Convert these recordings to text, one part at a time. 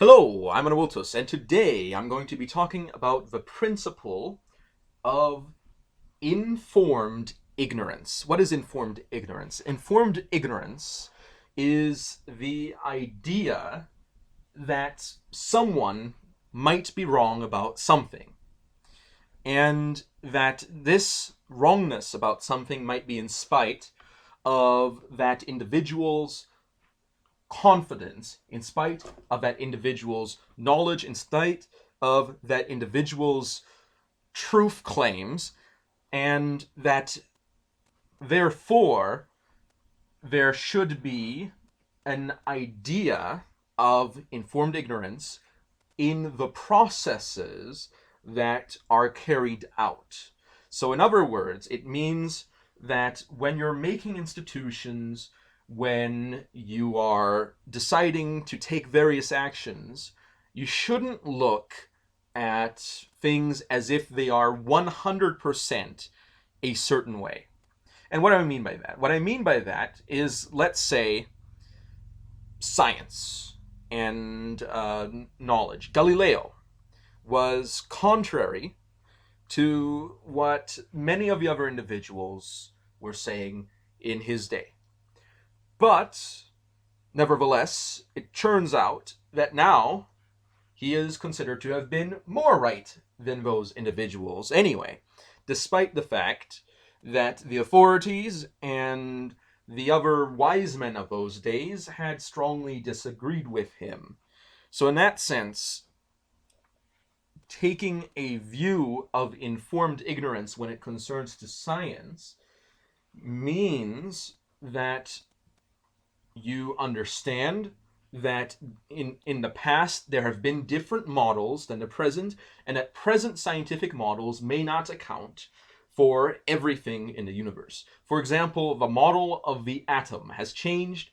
Hello, I'm Anawultus, and today I'm going to be talking about the principle of informed ignorance. What is informed ignorance? Informed ignorance is the idea that someone might be wrong about something, and that this wrongness about something might be in spite of that individual's confidence, in spite of that individual's knowledge, in spite of that individual's truth claims, and that therefore there should be an idea of informed ignorance in the processes that are carried out. So, in other words, it means that when you're making institutions, when you are deciding to take various actions, you shouldn't look at things as if they are 100% a certain way. And what do I mean by that? What I mean by that is, let's say, science and knowledge. Galileo was contrary to what many of the other individuals were saying in his day. But nevertheless, it turns out that now he is considered to have been more right than those individuals anyway, despite the fact that the authorities and the other wise men of those days had strongly disagreed with him. So, in that sense, taking a view of informed ignorance when it concerns to science means that you understand that in the past there have been different models than the present, and that present scientific models may not account for everything in the universe. For example, the model of the atom has changed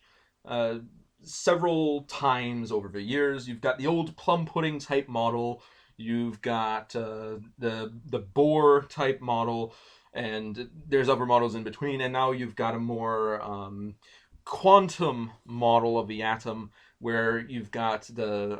several times over the years. You've got the old plum pudding type model, you've got the Bohr type model, and there's other models in between, and now you've got a more quantum model of the atom, where you've got the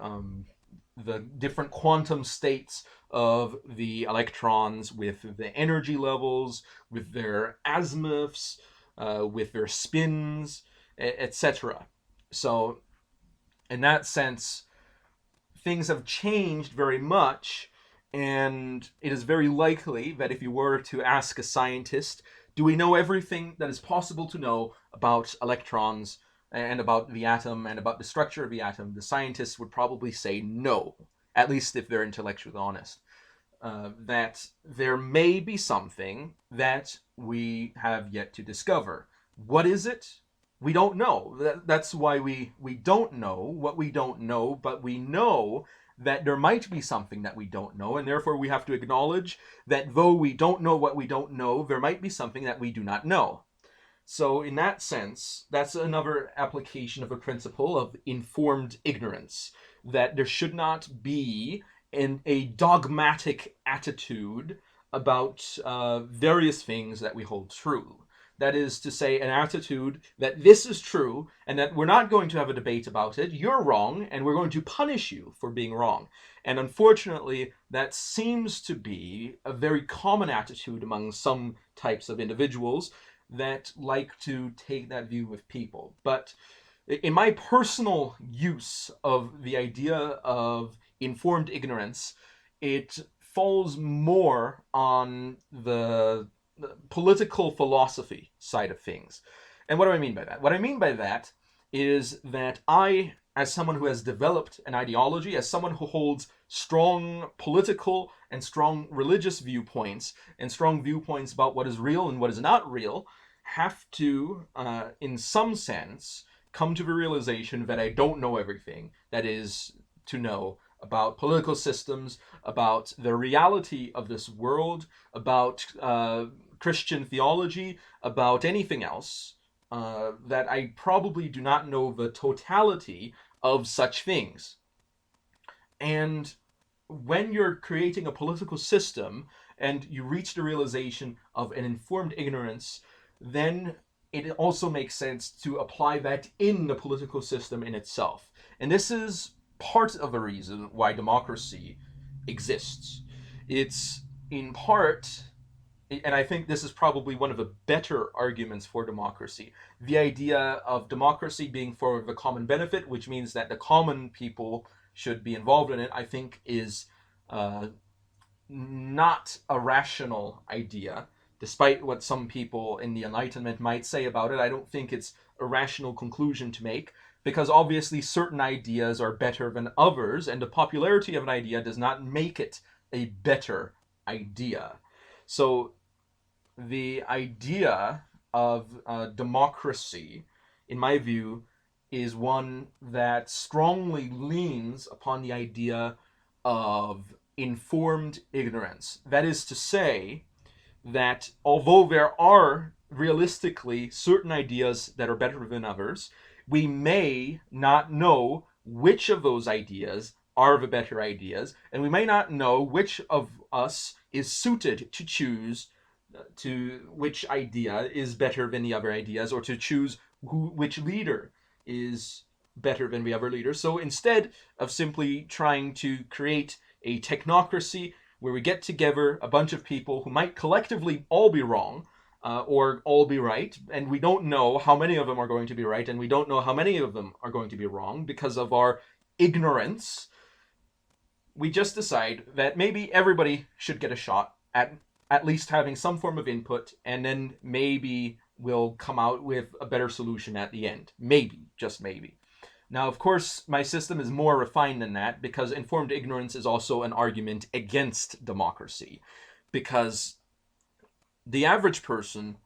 different quantum states of the electrons with the energy levels, with their azimuths, with their spins, etc. So, in that sense, things have changed very much, and it is very likely that if you were to ask a scientist, do we know everything that is possible to know about electrons and about the atom and about the structure of the atom, the scientists would probably say no, at least if they're intellectually honest. That there may be something that we have yet to discover. What is it? We don't know. That's why we don't know what we don't know, but we know that there might be something that we don't know, and therefore we have to acknowledge that though we don't know what we don't know, there might be something that we do not know. So, in that sense, that's another application of a principle of informed ignorance, that there should not be a dogmatic attitude about various things that we hold true. That is to say, an attitude that this is true and that we're not going to have a debate about it. You're wrong, and we're going to punish you for being wrong. And unfortunately, that seems to be a very common attitude among some types of individuals that like to take that view with people. But in my personal use of the idea of informed ignorance, it falls more on the political philosophy side of things. And what do I mean by that? What I mean by that is that I, as someone who has developed an ideology, as someone who holds strong political and strong religious viewpoints, and strong viewpoints about what is real and what is not real, have to, in some sense, come to the realization that I don't know everything. That is, to know about political systems, about the reality of this world, about Christian theology, about anything else, that I probably do not know the totality of such things. And when you're creating a political system and you reach the realization of an informed ignorance, then it also makes sense to apply that in the political system in itself. And this is part of the reason why democracy exists. It's in part, and I think this is probably one of the better arguments for democracy, the idea of democracy being for the common benefit, which means that the common people should be involved in it, I think is not a rational idea. Despite what some people in the Enlightenment might say about it, I don't think it's a rational conclusion to make, because obviously certain ideas are better than others, and the popularity of an idea does not make it a better idea. So the idea of democracy, in my view, is one that strongly leans upon the idea of informed ignorance. That is to say, that although there are realistically certain ideas that are better than others, we may not know which of those ideas are the better ideas, and we may not know which of us is suited to choose to which idea is better than the other ideas, or to choose which leader is better than the other leader. So instead of simply trying to create a technocracy where we get together a bunch of people who might collectively all be wrong, or all be right, and we don't know how many of them are going to be right, and we don't know how many of them are going to be wrong because of our ignorance, we just decide that maybe everybody should get a shot at least having some form of input, and then maybe we'll come out with a better solution at the end. Maybe, just maybe. Now, of course, my system is more refined than that, because informed ignorance is also an argument against democracy, because the average person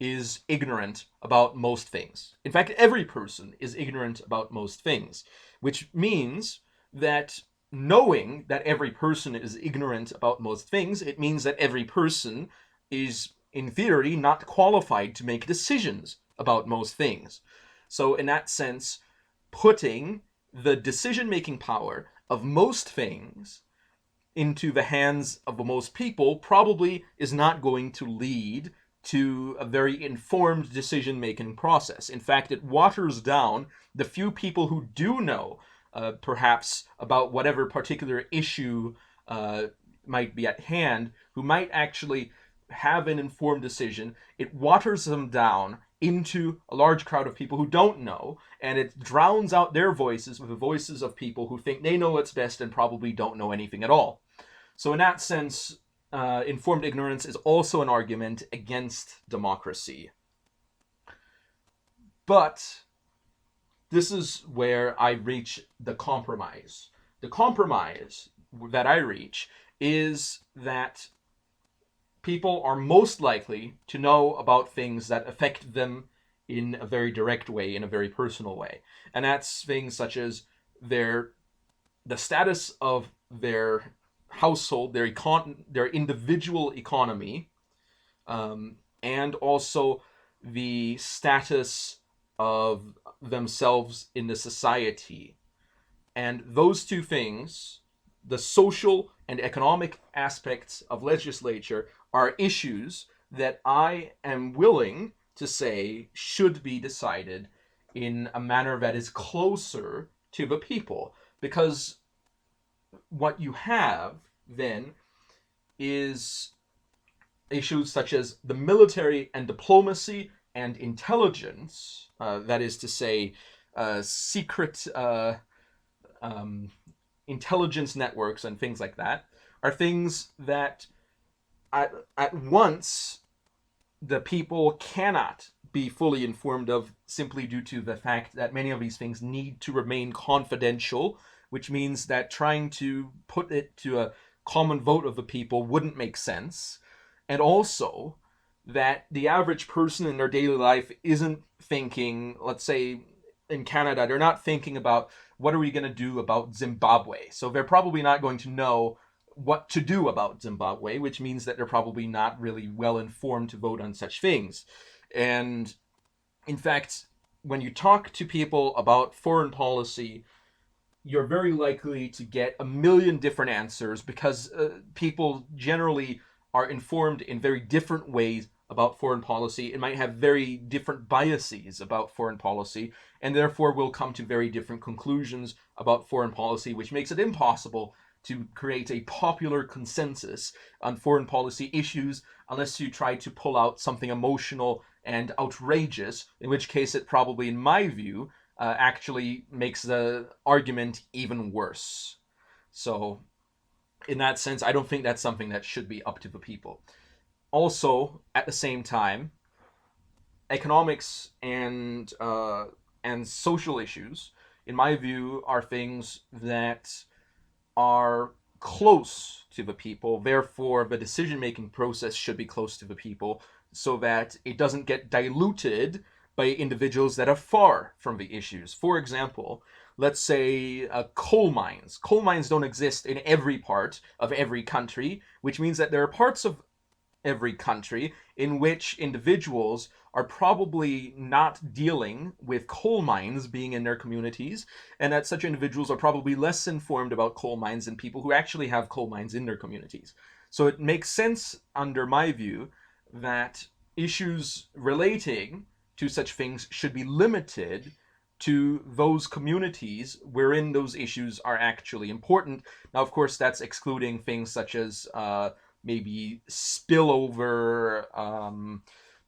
is ignorant about most things. In fact, every person is ignorant about most things, which means that knowing that every person is ignorant about most things, it means that every person is, in theory, not qualified to make decisions about most things. So in that sense, putting the decision-making power of most things into the hands of the most people probably is not going to lead to a very informed decision-making process. In fact, it waters down the few people who do know perhaps about whatever particular issue might be at hand, who might actually have an informed decision. It waters them down into a large crowd of people who don't know, and it drowns out their voices with the voices of people who think they know what's best and probably don't know anything at all. So in that sense, informed ignorance is also an argument against democracy. But this is where I reach the compromise. The compromise that I reach is that people are most likely to know about things that affect them in a very direct way, in a very personal way. And that's things such as the status of their household, their individual economy, and also the status of themselves in the society. And those two things, the social and economic aspects of legislature, are issues that I am willing to say should be decided in a manner that is closer to the people. Because what you have then is issues such as the military and diplomacy and intelligence, that is to say, secret intelligence networks and things like that, are things that at once the people cannot be fully informed of, simply due to the fact that many of these things need to remain confidential, which means that trying to put it to a common vote of the people wouldn't make sense. And also that the average person in their daily life isn't thinking, let's say in Canada, they're not thinking about what are we going to do about Zimbabwe. So they're probably not going to know what to do about Zimbabwe, which means that they're probably not really well informed to vote on such things. And in fact, when you talk to people about foreign policy, you're very likely to get a million different answers, because people generally are informed in very different ways about foreign policy. It might have very different biases about foreign policy, and therefore will come to very different conclusions about foreign policy, which makes it impossible to create a popular consensus on foreign policy issues unless you try to pull out something emotional and outrageous, in which case it probably, in my view, actually makes the argument even worse. So, in that sense, I don't think that's something that should be up to the people. Also, at the same time, economics and social issues, in my view, are things that are close to the people. Therefore, the decision-making process should be close to the people so that it doesn't get diluted by individuals that are far from the issues. For example, let's say coal mines. Coal mines don't exist in every part of every country, which means that there are parts of every country in which individuals are probably not dealing with coal mines being in their communities, and that such individuals are probably less informed about coal mines than people who actually have coal mines in their communities. So it makes sense, under my view, that issues relating to such things should be limited to those communities wherein those issues are actually important. Now, of course, that's excluding things such as maybe spillover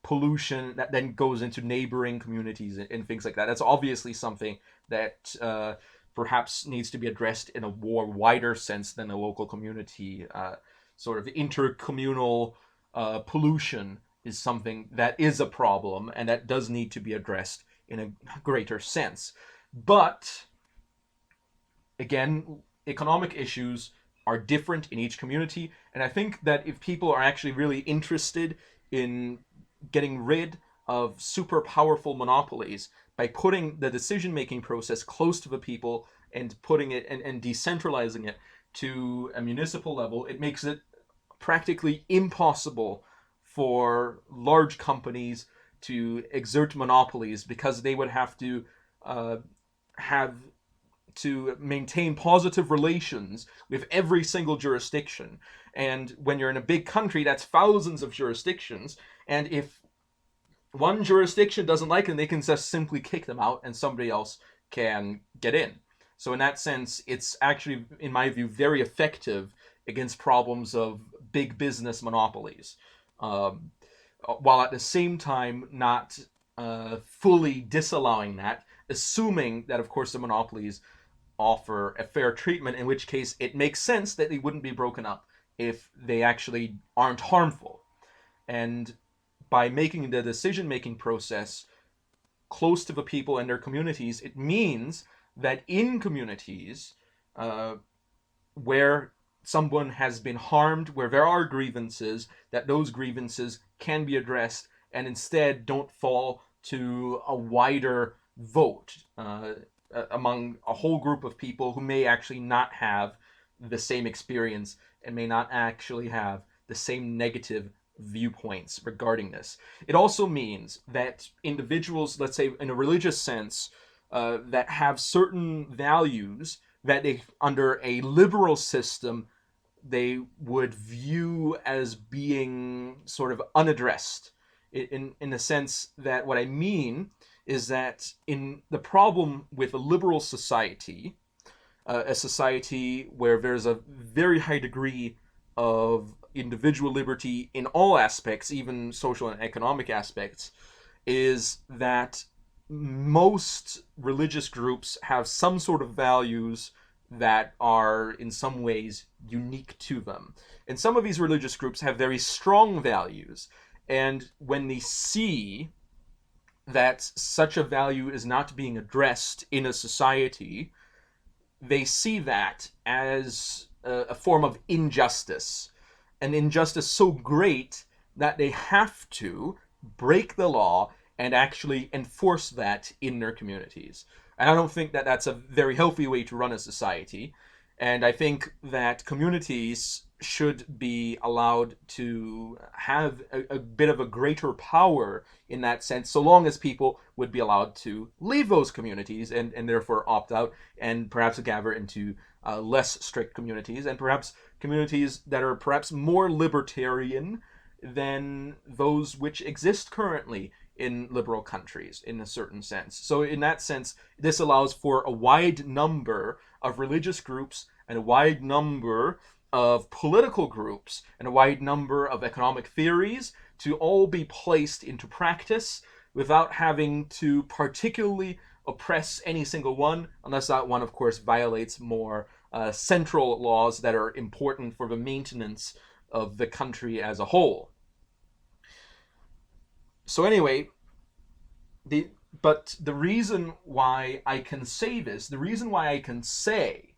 pollution that then goes into neighboring communities and things like that. That's obviously something that perhaps needs to be addressed in a more wider sense than a local community. Sort of intercommunal pollution is something that is a problem and that does need to be addressed in a greater sense. But again, economic issues are different in each community, and I think that if people are actually really interested in getting rid of super powerful monopolies by putting the decision-making process close to the people and putting it and decentralizing it to a municipal level, it makes it practically impossible for large companies to exert monopolies, because they would have to maintain positive relations with every single jurisdiction. And when you're in a big country, that's thousands of jurisdictions. And if one jurisdiction doesn't like them, they can just simply kick them out and somebody else can get in. So in that sense, it's actually, in my view, very effective against problems of big business monopolies, while at the same time not fully disallowing that, assuming that, of course, the monopolies offer a fair treatment, in which case it makes sense that they wouldn't be broken up if they actually aren't harmful. And by making the decision-making process close to the people and their communities, it means that in communities where someone has been harmed, where there are grievances, that those grievances can be addressed and instead don't fall to a wider vote among a whole group of people who may actually not have the same experience and may not actually have the same negative viewpoints regarding this. It also means that individuals, let's say in a religious sense, that have certain values that they, under a liberal system, they would view as being sort of unaddressed. In the sense that, what I mean is that in the problem with a liberal society, a society where there's a very high degree of individual liberty in all aspects, even social and economic aspects, is that most religious groups have some sort of values that are in some ways unique to them. And some of these religious groups have very strong values. And when they see that such a value is not being addressed in a society, they see that as a form of injustice. An injustice so great that they have to break the law and actually enforce that in their communities. And I don't think that that's a very healthy way to run a society. And I think that communities should be allowed to have a bit of a greater power in that sense, so long as people would be allowed to leave those communities and therefore opt out and perhaps gather into less strict communities, and perhaps communities that are perhaps more libertarian than those which exist currently in liberal countries in a certain sense. So in that sense, this allows for a wide number of religious groups and a wide number of political groups and a wide number of economic theories to all be placed into practice without having to particularly oppress any single one, unless that one, of course, violates more central laws that are important for the maintenance of the country as a whole. So anyway, but the reason why I can say this, the reason why I can say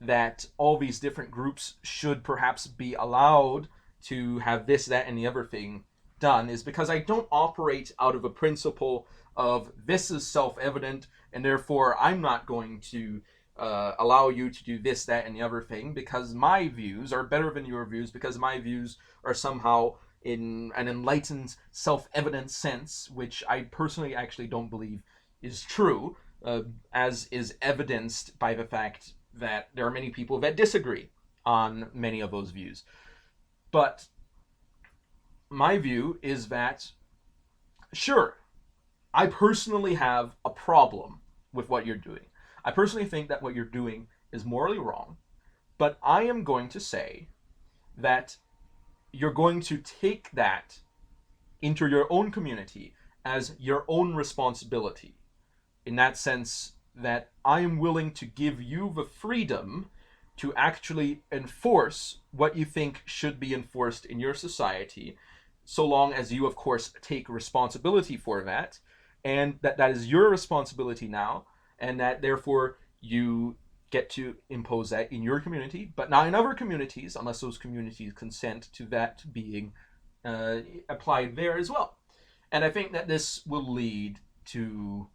that all these different groups should perhaps be allowed to have this, that, and the other thing done is because I don't operate out of a principle of this is self-evident and therefore I'm not going to allow you to do this, that, and the other thing because my views are better than your views, because my views are somehow in an enlightened, self-evident sense, which I personally actually don't believe is true, as is evidenced by the fact that there are many people that disagree on many of those views. But my view is that, sure, I personally have a problem with what you're doing. I personally think that what you're doing is morally wrong, but I am going to say that you're going to take that into your own community as your own responsibility. In that sense, that I am willing to give you the freedom to actually enforce what you think should be enforced in your society, so long as you, of course, take responsibility for that, and that is your responsibility now, and that therefore you get to impose that in your community, but not in other communities, unless those communities consent to that being applied there as well. And I think that this will lead to,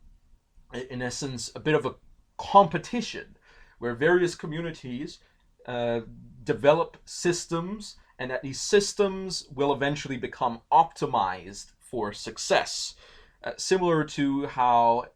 in essence, a bit of a competition where various communities develop systems, and that these systems will eventually become optimized for success. Similar to how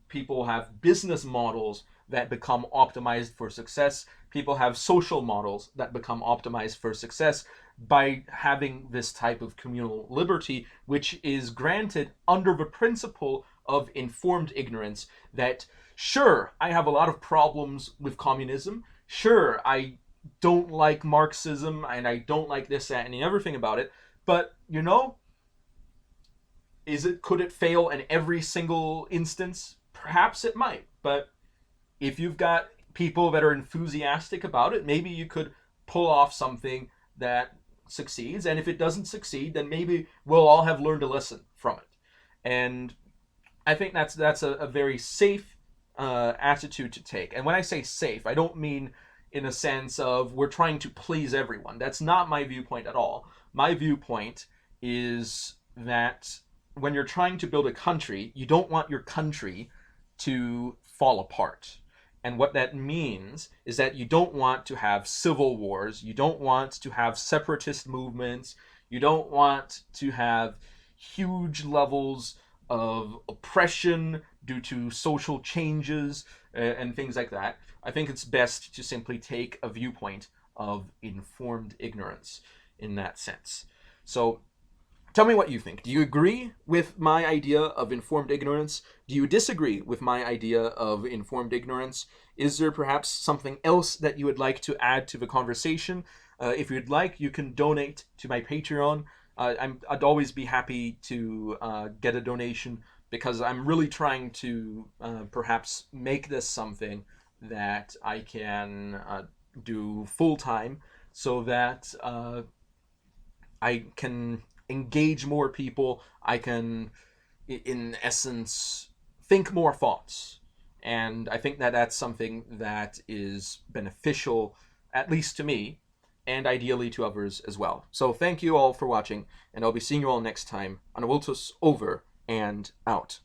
people have business models that become optimized for success, people have social models that become optimized for success by having this type of communal liberty, which is granted under the principle of informed ignorance. That, sure, I have a lot of problems with communism. Sure, I don't like Marxism, and I don't like this, that, and everything about it. But, could it fail in every single instance? Perhaps it might. But if you've got people that are enthusiastic about it, maybe you could pull off something that succeeds. And if it doesn't succeed, then maybe we'll all have learned a lesson from it. And I think that's a very safe attitude to take. And when I say safe, I don't mean in a sense of we're trying to please everyone. That's not my viewpoint at all. My viewpoint is that when you're trying to build a country, you don't want your country to fall apart. And what that means is that you don't want to have civil wars, you don't want to have separatist movements, you don't want to have huge levels of oppression due to social changes and things like that. I think it's best to simply take a viewpoint of informed ignorance in that sense. So tell me what you think. Do you agree with my idea of informed ignorance? Do you disagree with my idea of informed ignorance? Is there perhaps something else that you would like to add to the conversation? If you'd like, you can donate to my Patreon. I'd always be happy to get a donation, because I'm really trying to perhaps make this something that I can do full time, so that I can engage more people. I can, in essence, think more thoughts. And I think that that's something that is beneficial, at least to me, and ideally to others as well. So thank you all for watching, and I'll be seeing you all next time on Awiltus over and out.